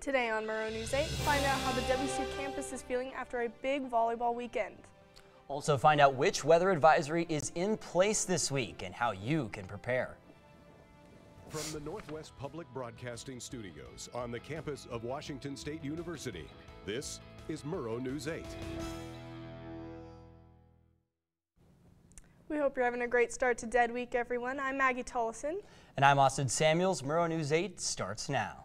Today on Murrow News 8, find out how the WSU campus is feeling after a big volleyball weekend. Also find out which weather advisory is in place this week and how you can prepare. From the Northwest Public Broadcasting Studios on the campus of Washington State University, this is Murrow News 8. We hope you're having a great start to Dead Week, everyone. I'm Maggie Tollison. And I'm Austin Samuels. Murrow News 8 starts now.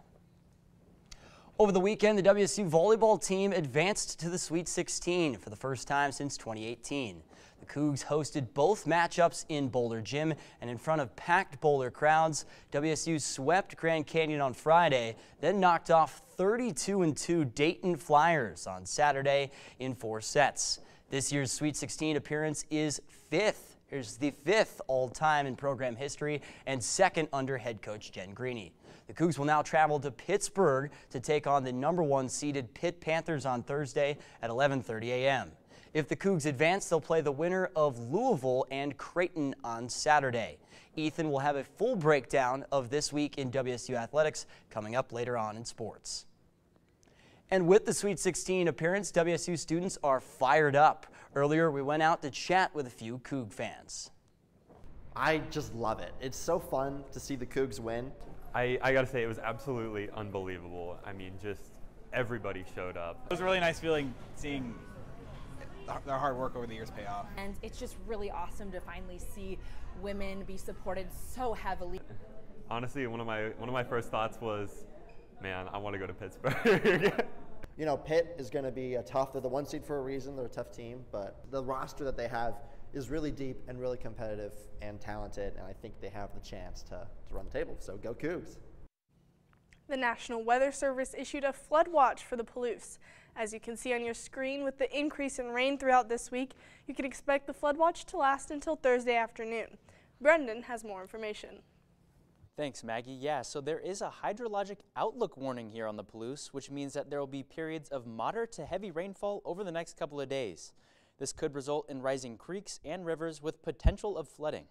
Over the weekend, the WSU volleyball team advanced to the Sweet 16 for the first time since 2018. The Cougs hosted both matchups in Boulder Gym, and in front of packed Boulder crowds, WSU swept Grand Canyon on Friday, then knocked off 32-2 Dayton Flyers on Saturday in 4 sets. This year's Sweet 16 appearance is fifth. Here's the 5th all-time in program history and 2nd under head coach Jen Greeny. The Cougs will now travel to Pittsburgh to take on the #1 seeded Pitt Panthers on Thursday at 11:30 a.m. If the Cougs advance, they'll play the winner of Louisville and Creighton on Saturday. Ethan will have a full breakdown of this week in WSU athletics coming up later on in sports. And with the Sweet 16 appearance, WSU students are fired up. Earlier, we went out to chat with a few Coug fans. I just love it. It's so fun to see the Cougs win. I gotta say, it was absolutely unbelievable. I mean, just everybody showed up. It was a really nice feeling seeing their hard work over the years pay off. And it's just really awesome to finally see women be supported so heavily. Honestly, one of my first thoughts was, man, I want to go to Pittsburgh. You know, Pitt is going to be tough. They're the 1 seed for a reason. They're a tough team, but the roster that they have is really deep and really competitive and talented, and I think they have the chance to run the table. So go Cougs. The National Weather Service issued a flood watch for the Palouse. As you can see on your screen, with the increase in rain throughout this week, you can expect the flood watch to last until Thursday afternoon. Brendan has more information. Thanks, Maggie. Yeah, so there is a hydrologic outlook warning here on the Palouse, which means that there will be periods of moderate to heavy rainfall over the next couple of days. This could result in rising creeks and rivers with potential of flooding.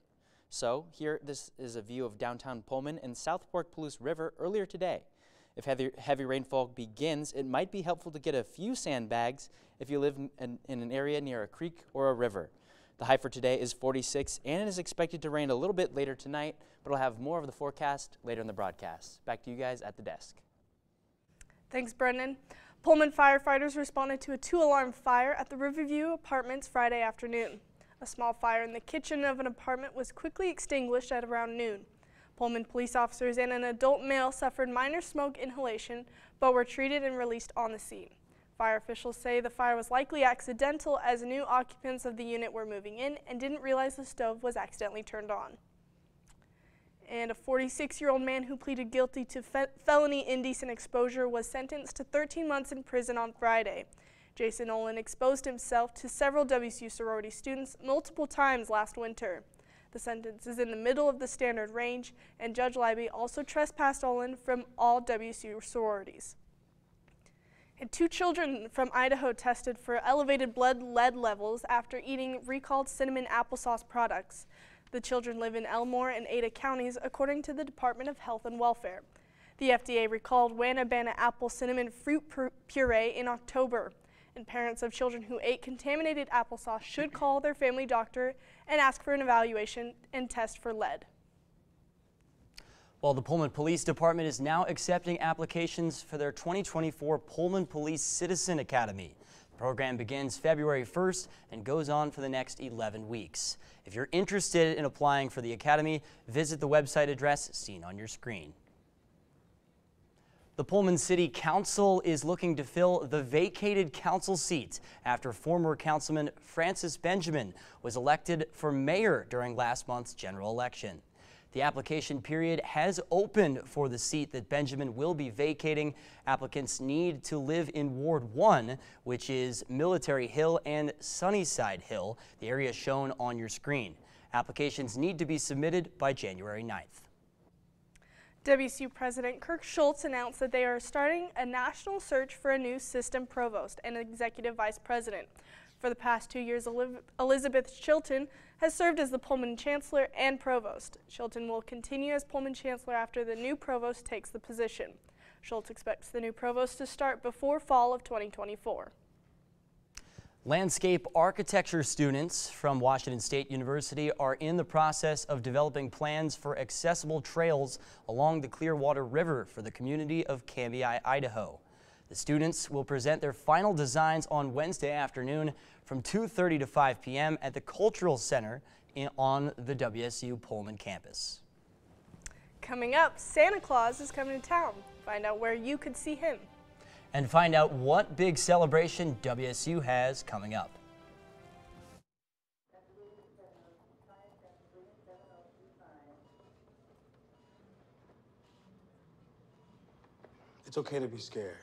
So here, this is a view of downtown Pullman and Southport Palouse River earlier today. If heavy rainfall begins, it might be helpful to get a few sandbags if you live in an area near a creek or a river. The high for today is 46, and it is expected to rain a little bit later tonight, but we'll have more of the forecast later in the broadcast. Back to you guys at the desk. Thanks, Brendan. Pullman firefighters responded to a 2-alarm fire at the Riverview Apartments Friday afternoon. A small fire in the kitchen of an apartment was quickly extinguished at around noon. Pullman police officers and an adult male suffered minor smoke inhalation, but were treated and released on the scene. Fire officials say the fire was likely accidental as new occupants of the unit were moving in and didn't realize the stove was accidentally turned on. And a 46-year-old man who pleaded guilty to felony indecent exposure was sentenced to 13 months in prison on Friday. Jason Olin exposed himself to several WSU sorority students multiple times last winter. The sentence is in the middle of the standard range, and Judge Libby also trespassed Olin from all WSU sororities. And 2 children from Idaho tested for elevated blood lead levels after eating recalled cinnamon applesauce products. The children live in Elmore and Ada counties, according to the Department of Health and Welfare. The FDA recalled Wanabana apple cinnamon fruit puree in October, and parents of children who ate contaminated applesauce should call their family doctor and ask for an evaluation and test for lead. Well, the Pullman Police Department is now accepting applications for their 2024 Pullman Police Citizen Academy. The program begins February 1st and goes on for the next 11 weeks. If you're interested in applying for the academy, visit the website address seen on your screen. The Pullman City Council is looking to fill the vacated council seat after former Councilman Francis Benjamin was elected for mayor during last month's general election. The application period has opened for the seat that Benjamin will be vacating. Applicants need to live in Ward 1, which is Military Hill and Sunnyside Hill, the area shown on your screen. Applications need to be submitted by January 9th. WSU President Kirk Schultz announced that they are starting a national search for a new system provost and executive vice president. For the past 2 years, Elizabeth Chilton has served as the Pullman Chancellor and Provost. Chilton will continue as Pullman Chancellor after the new Provost takes the position. Schultz expects the new provost to start before fall of 2024. Landscape architecture students from Washington State University are in the process of developing plans for accessible trails along the Clearwater River for the community of Canby, Idaho. The students will present their final designs on Wednesday afternoon from 2:30 to 5 p.m. at the Cultural Center on the WSU Pullman campus. Coming up, Santa Claus is coming to town. Find out where you could see him. And find out what big celebration WSU has coming up. It's okay to be scared.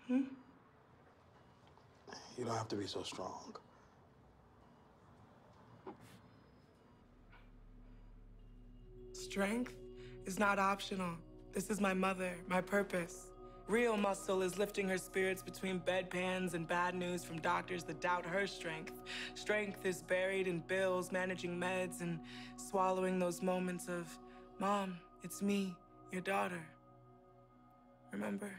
You don't have to be so strong. Strength is not optional. This is my mother, my purpose. Real muscle is lifting her spirits between bedpans and bad news from doctors that doubt her strength. Strength is buried in bills, managing meds, and swallowing those moments of, Mom, it's me, your daughter. Remember?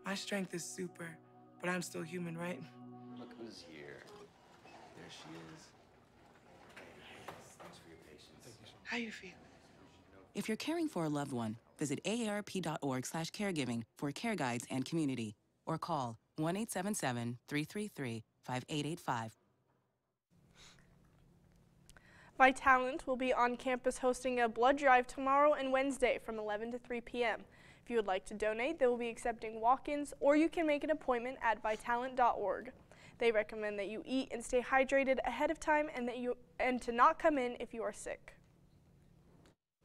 My strength is super, but I'm still human, right? Look who's here. There she is. Thanks for your patience. How you feel? If you're caring for a loved one, visit aarp.org/caregiving for care guides and community, or call 1-877-333-5885. Vitalant will be on campus hosting a blood drive tomorrow and Wednesday from 11 to 3 p.m. If you would like to donate, they will be accepting walk-ins, or you can make an appointment at vitalant.org. They recommend that you eat and stay hydrated ahead of time and to not come in if you are sick.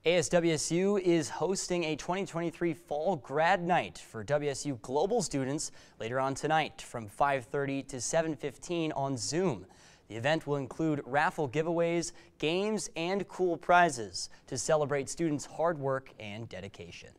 ASWSU is hosting a 2023 Fall Grad Night for WSU Global students later on tonight from 5:30 to 7:15 on Zoom. The event will include raffle giveaways, games, and cool prizes to celebrate students' hard work and dedication.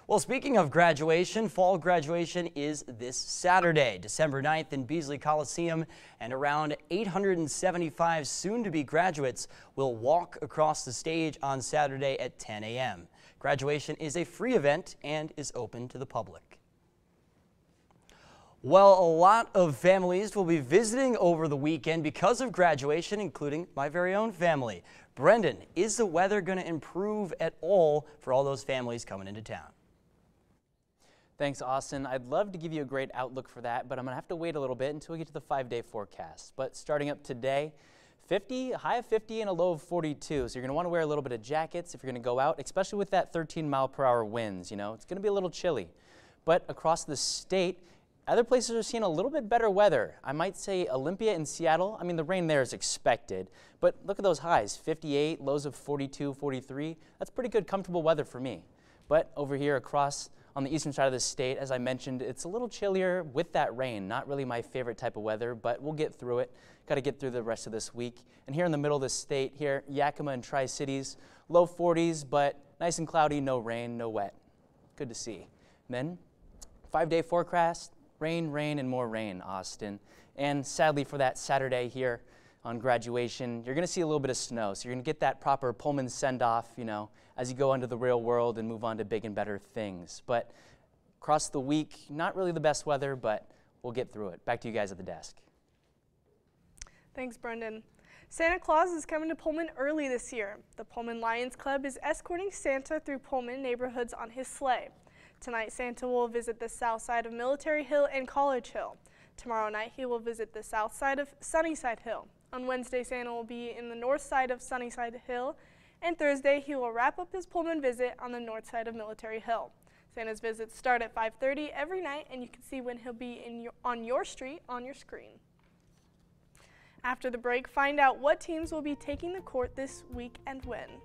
Well, speaking of graduation, fall graduation is this Saturday, December 9th in Beasley Coliseum, and around 875 soon-to-be graduates will walk across the stage on Saturday at 10 a.m. Graduation is a free event and is open to the public. Well, a lot of families will be visiting over the weekend because of graduation, including my very own family. Brendan, is the weather going to improve at all for all those families coming into town? Thanks, Austin. I'd love to give you a great outlook for that, but I'm going to have to wait a little bit until we get to the 5-day forecast. But starting up today, high of 50 and a low of 42. So you're going to want to wear a little bit of jackets if you're going to go out, especially with that 13-mile-per-hour winds. You know, it's going to be a little chilly. But across the state, other places are seeing a little bit better weather. I might say Olympia and Seattle, I mean, the rain there is expected. But look at those highs, 58, lows of 42, 43. That's pretty good, comfortable weather for me. But over here across on the eastern side of the state, as I mentioned, it's a little chillier with that rain. Not really my favorite type of weather, but we'll get through it. Got to get through the rest of this week. And here in the middle of the state, here, Yakima and Tri-Cities, low 40s, but nice and cloudy, no rain, no wet. Good to see. And then, 5-day forecast, rain, rain, and more rain, Austin. And sadly for that Saturday here on graduation, you're going to see a little bit of snow. So you're going to get that proper Pullman send-off, you know, as you go into the real world and move on to big and better things. But across the week, not really the best weather, but we'll get through it. Back to you guys at the desk. Thanks, Brendan. Santa Claus is coming to Pullman early this year. The Pullman Lions Club is escorting Santa through Pullman neighborhoods on his sleigh. Tonight, Santa will visit the south side of Military Hill and College Hill. Tomorrow night, he will visit the south side of Sunnyside Hill. On Wednesday, Santa will be in the north side of Sunnyside Hill, and Thursday, he will wrap up his Pullman visit on the north side of Military Hill. Santa's visits start at 5:30 every night, and you can see when he'll be on your street on your screen. After the break, find out what teams will be taking the court this week and when.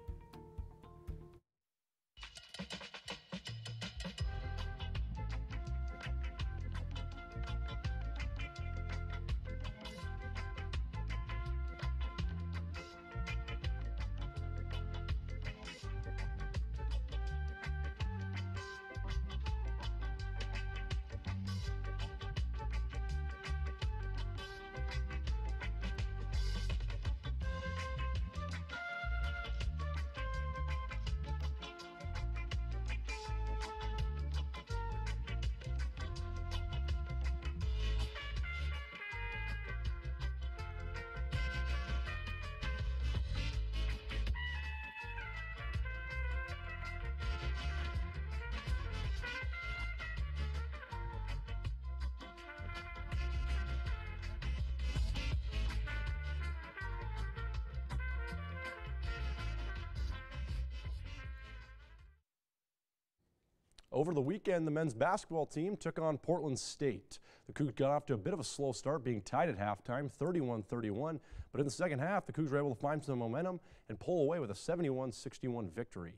Over the weekend, the men's basketball team took on Portland State. The Cougs got off to a bit of a slow start, being tied at halftime, 31-31. But in the second half, the Cougs were able to find some momentum and pull away with a 71-61 victory.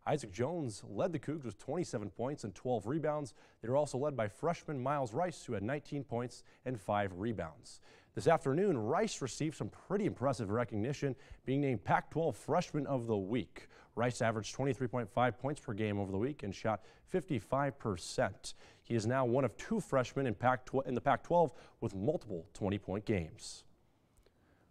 Isaac Jones led the Cougs with 27 points and 12 rebounds. They were also led by freshman Miles Rice, who had 19 points and 5 rebounds. This afternoon, Rice received some pretty impressive recognition, being named Pac-12 Freshman of the Week. Rice averaged 23.5 points per game over the week and shot 55%. He is now one of 2 freshmen in the Pac-12 with multiple 20-point games.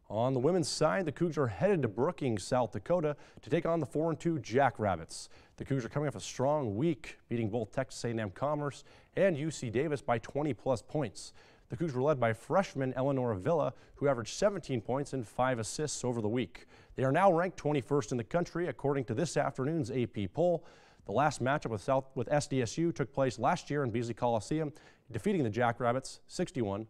On the women's side, the Cougs are headed to Brookings, South Dakota to take on the 4-2 Jackrabbits. The Cougs are coming off a strong week, beating both Texas A&M Commerce and UC Davis by 20-plus points. The Cougs were led by freshman Eleanor Villa, who averaged 17 points and 5 assists over the week. They are now ranked 21st in the country, according to this afternoon's AP poll. The last matchup with SDSU took place last year in Beasley Coliseum, defeating the Jackrabbits 61-41.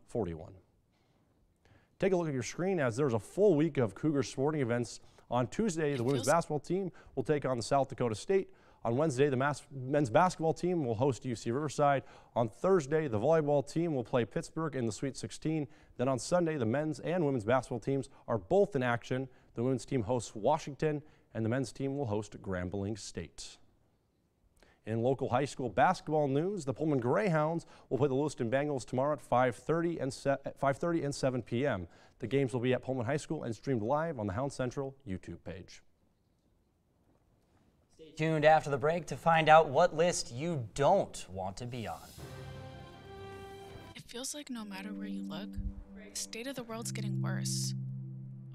Take a look at your screen as there's a full week of Cougar sporting events. On Tuesday, the women's basketball team will take on the South Dakota State. On Wednesday, the men's basketball team will host UC Riverside. On Thursday, the volleyball team will play Pittsburgh in the Sweet 16. Then on Sunday, the men's and women's basketball teams are both in action. The women's team hosts Washington, and the men's team will host Grambling State. In local high school basketball news, the Pullman Greyhounds will play the Lewiston Bengals tomorrow at 5:30 and 7 p.m. The games will be at Pullman High School and streamed live on the Hound Central YouTube page. Stay tuned after the break to find out what list you don't want to be on. It feels like no matter where you look, the state of the world's getting worse.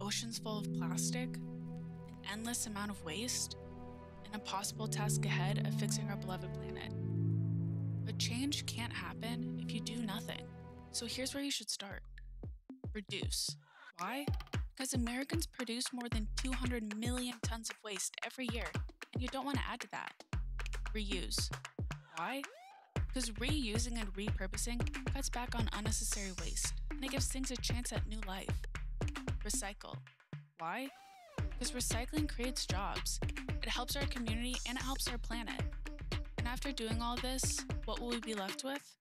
Oceans full of plastic, an endless amount of waste, an impossible task ahead of fixing our beloved planet. But change can't happen if you do nothing. So here's where you should start. Reduce. Why? Because Americans produce more than 200 million tons of waste every year, and you don't want to add to that. Reuse. Why? Because reusing and repurposing cuts back on unnecessary waste, and it gives things a chance at new life. Recycle. Why? Because recycling creates jobs. It helps our community and it helps our planet. And after doing all this, what will we be left with?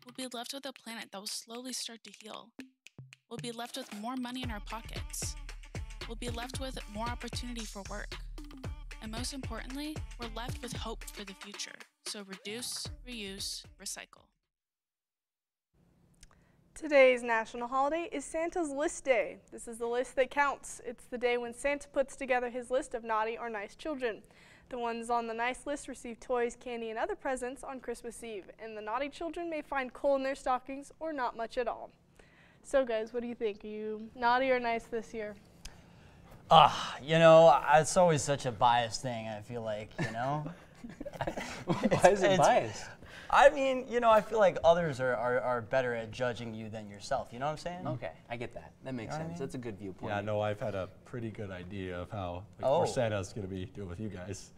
We'll be left with a planet that will slowly start to heal. We'll be left with more money in our pockets. We'll be left with more opportunity for work. And most importantly, we're left with hope for the future. So reduce, reuse, recycle. Today's national holiday is Santa's List Day. This is the list that counts. It's the day when Santa puts together his list of naughty or nice children. The ones on the nice list receive toys, candy, and other presents on Christmas Eve, and the naughty children may find coal in their stockings or not much at all. So guys, what do you think? Are you naughty or nice this year? You know, it's always such a biased thing, I feel like, you know? Why is it biased? I mean, you know, I feel like others are better at judging you than yourself. You know what I'm saying? Okay, I get that. That makes sense. That's a good viewpoint. Yeah, no, I've had a pretty good idea of how where Santa's going to be doing with you guys.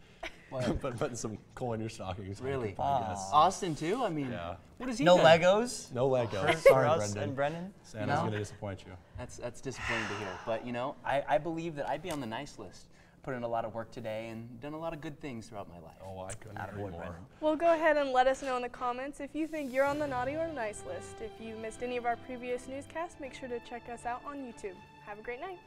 But putting some coal in your stockings. Really? I guess. Austin too? I mean, yeah. What is he No done? Legos? No Legos. Sorry, Brendan. us and Brendan? Santa's going to disappoint you. That's disappointing to hear. But, you know, I believe that I'd be on the nice list. Put in a lot of work today and done a lot of good things throughout my life. Oh, I couldn't agree more. Well, go ahead and let us know in the comments if you think you're on the naughty or nice list. If you missed any of our previous newscasts, make sure to check us out on YouTube. Have a great night.